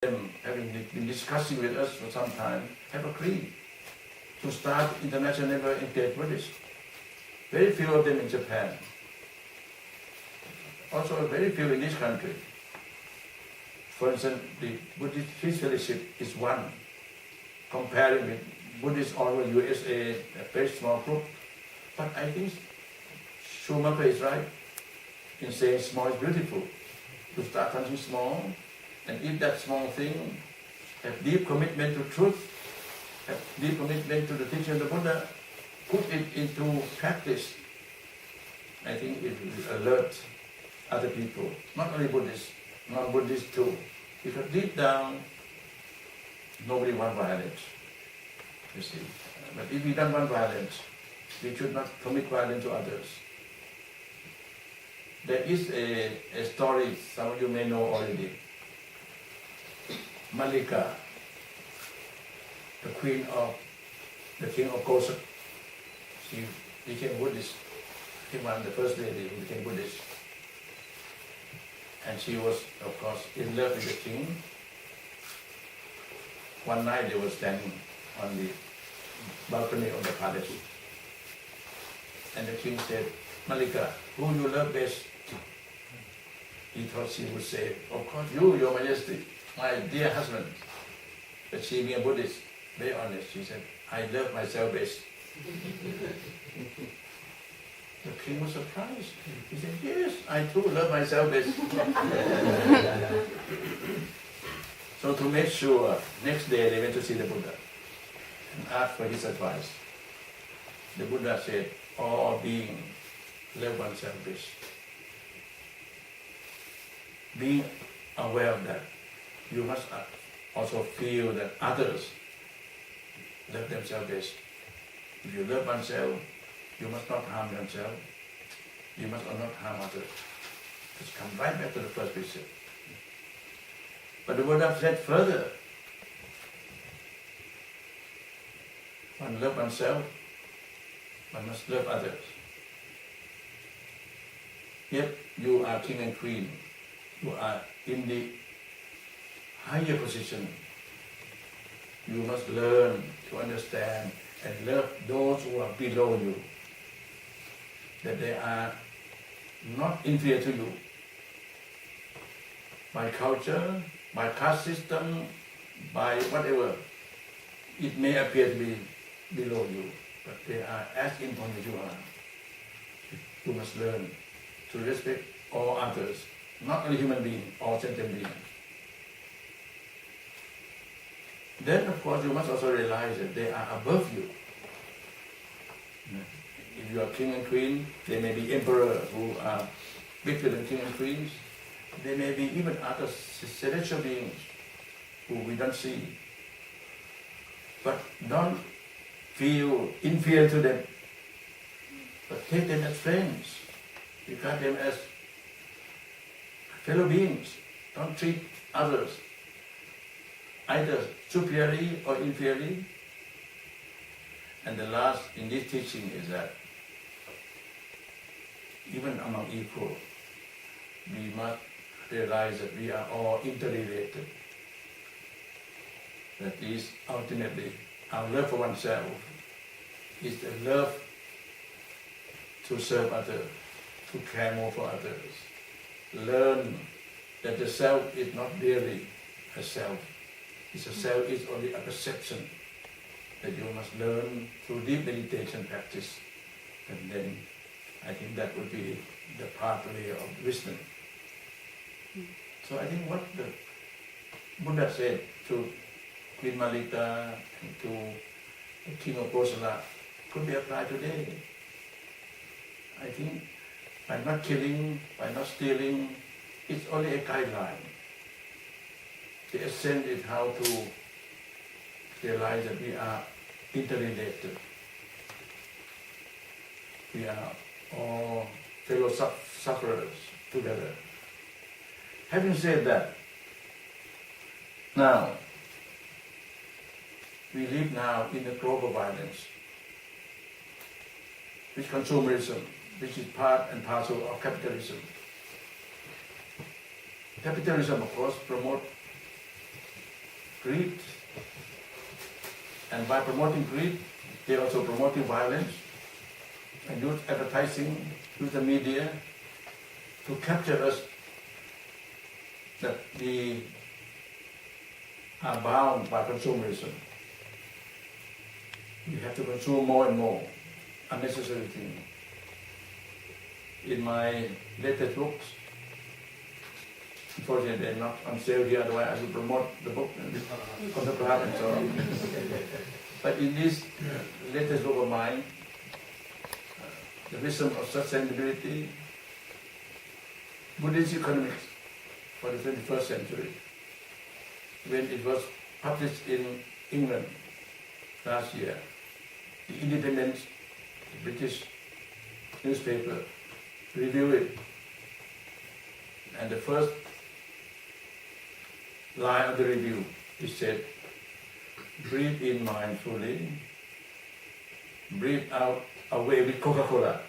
them, having been discussing with us for some time, have agreed to start international network engaged Buddhists. Very few of them in Japan. Also very few in this country. For instance, the Buddhist Peace Fellowship is one, comparing with Buddhists all over USA, a very small group. But I think Schumacher is right in saying small is beautiful. To start something small, and if that small thing have deep commitment to truth, have deep commitment to the teaching of the Buddha, put it into practice, I think it will alert other people, not only Buddhists, non-Buddhists too. Because deep down, nobody wants violence, you see. But if we don't want violence, we should not commit violence to others. There is a story some of you may know already. Malika, the queen of the king of Kosa, she became Buddhist. She was the first lady who became Buddhist. And she was, of course, in love with the king. One night they were standing on the balcony of the palace. And the king said, Malika, who you love best? He thought she would say, of course you, your majesty, my dear husband. But she being a Buddhist, very honest, she said, I love myself best. The king was surprised. He said, yes, I too love myself best. So to make sure, next day they went to see the Buddha and asked for his advice. The Buddha said, all beings love oneself best. Being aware of that, you must also feel that others love themselves best. If you love oneself, you must not harm yourself. You must not harm others. Just come right back to the first precept. But the Buddha said further, one love oneself, one must love others. If you are king and queen, you are in the higher position, you must learn to understand and love those who are below you, that they are not inferior to you. By culture, by caste system, by whatever, it may appear to be below you, but they are as important as you are. You must learn to respect all others, not only human beings, all sentient beings. Then, of course, you must also realize that they are above you. If you are king and queen, there may be emperors who are bigger than king and queens. There may be even other celestial beings who we don't see. But don't feel inferior to them, but take them as friends. Regard them as fellow beings. Don't treat others either superiorly or inferiorly. And the last in this teaching is that even among equals, we must realize that we are all interrelated. That is ultimately our love for oneself is the love to serve others, to care more for others. Learn that the self is not really a self. It's a self is only a perception that you must learn through deep meditation practice. And then I think that would be the pathway of wisdom. So I think what the Buddha said to Queen Malika and to the King of Kosala could be applied today. I think by not killing, by not stealing, it's only a guideline. The essence is how to realize that we are interrelated. We are all fellow sufferers together. Having said that, now, we live now in a global violence, with consumerism, which is part and parcel of capitalism. Capitalism, of course, promotes greed. And by promoting greed, they are also promoting violence and use advertising, use the media to capture us that we are bound by consumerism. We have to consume more and more unnecessary things. In my latest books, unfortunately they're not on sale here, otherwise I will promote the book on the club and so on. But in this latest book of mine, The Wisdom of Sustainability, Buddhist Economics for the 21st Century, when it was published in England last year, the Independent, the British newspaper, reviewed it. And the first line of the review, it said, breathe in mindfully, breathe out away with Coca-Cola.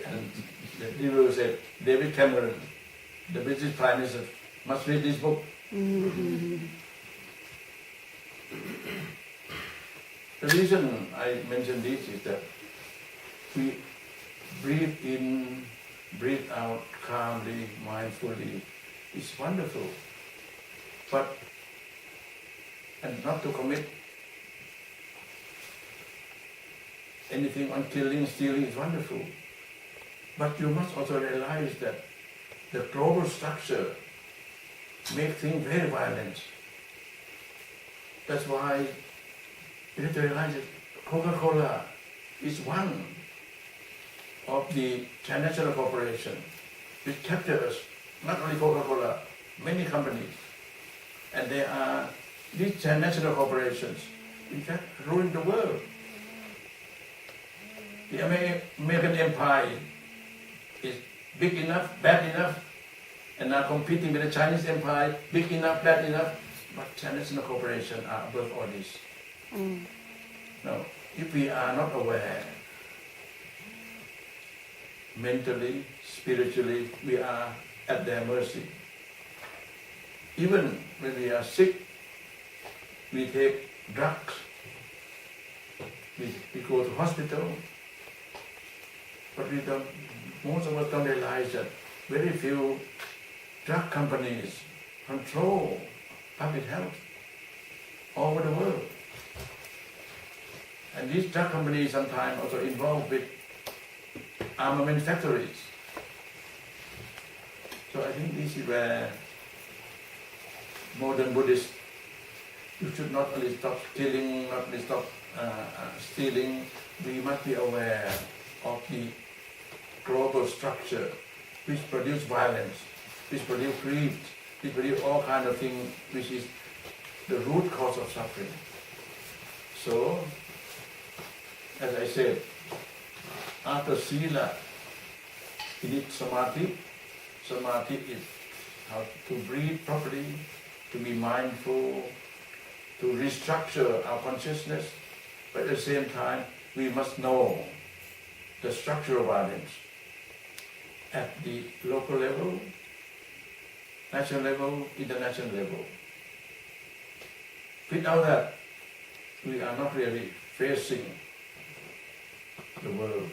And the reviewer said, David Cameron, the British Prime Minister, must read this book. The reason I mention this is that we breathe in, breathe out calmly, mindfully. It's wonderful. But, and not to commit anything on killing, stealing is wonderful. But you must also realize that the global structure makes things very violent. That's why you have to realize that Coca-Cola is one of the transnational corporations which capture us. Not only Coca-Cola, many companies. And they are these transnational corporations, in fact, ruin the world. The American empire is big enough, bad enough, and now competing with the Chinese empire, big enough, bad enough, but transnational corporations are above all this. Now, if we are not aware, mentally, spiritually, we are at their mercy. Even when we are sick, we take drugs, we go to hospital, but we don't, most of us don't realize that very few drug companies control public health all over the world. And these drug companies sometimes also involved with armament factories. So I think this is where modern Buddhists, you should not only stop killing, not only stop stealing, we must be aware of the global structure which produce violence, which produce greed, which produce all kinds of things which is the root cause of suffering. So, as I said, after sila, we need samadhi. Samadhi is how to breathe properly, to be mindful, to restructure our consciousness, but at the same time, we must know the structure of violence at the local level, national level, international level. Without that, we are not really facing the world.